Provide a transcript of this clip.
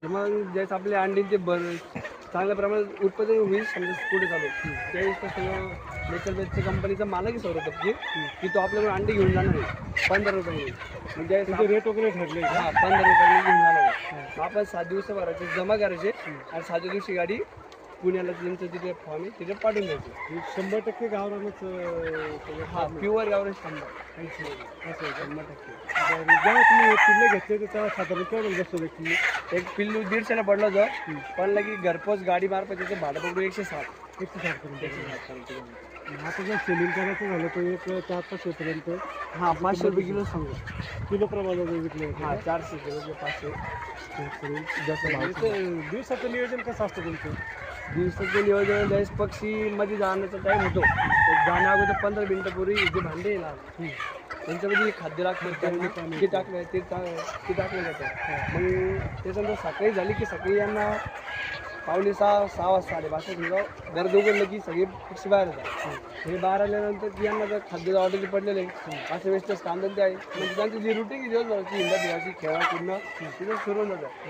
मग ज्यावेळेस आपल्या अंडीचे चांगल्या प्रमाणात उत्पादन होईल समजा पुढे चालू त्यावेळेस तर सगळं नेचर बेस्टच्या कंपनीचा मालकही सर होतं की तो आपल्याकडून अंडी घेऊन जाणार आहे 15 रुपयांनी. मग ज्यावेळेस रेट वगैरे ठरले का? 15 रुपयांनी घेऊन जाणार आहे. मग आपण 7 दिवसाभराचे जमा करायचे आणि 7 दिवशी गाडी पुण्याला त्यांचं तिथे फॉर्म आहे तिथे पाठवून द्यायचे. 100% गावरानच. हा प्युअर गावरान 100 असं 100%. जेव्हा तुम्ही हे पिल्ले घेतले तर तेव्हा साधारण केवढं बसतो व्यक्ती? एक पिल्लू 150ला पडलं होतं पण लगी घरपोच गाडी मार्फत त्याचं भाडं पकडून 160. 160 पर्यंत. 160. आता जर सेलिंग करायचं झालं तर एक 400-500 पर्यंत हा 500 रुपये किलो समजा. किलो प्रमाणात विकले. हा 400 किलो 500 जसं भाव. दिवसाचं नियोजन कसं असतं तुमचं? दिवसाचं नियोजन ज्यावेळेस पक्षीमध्ये जाण्याचा टाईम होतो जाण्या अगोदर 15 मिनिटापूर्वी जे भांडे येणार त्यांच्यामध्ये खाद्य लागतं ते टाकलं ते टाकलं जातं. मग त्याच्यानंतर सकाळी झाली की सकाळी यांना 5:45 6 वाजता 5:30 गर्द उघडलं की सगळे पक्षी बाहेर येतात. हे बाहेर आल्यानंतर की यांना जर खाद्य ऑर्डर पडलेलं आहे अशा वेळेस कांदा ते आहे म्हणजे त्यांची जी रुटीन दिवसभराची हिंडा फिरायची खेळा पूर्ण तिथं सुरू होऊन जातं.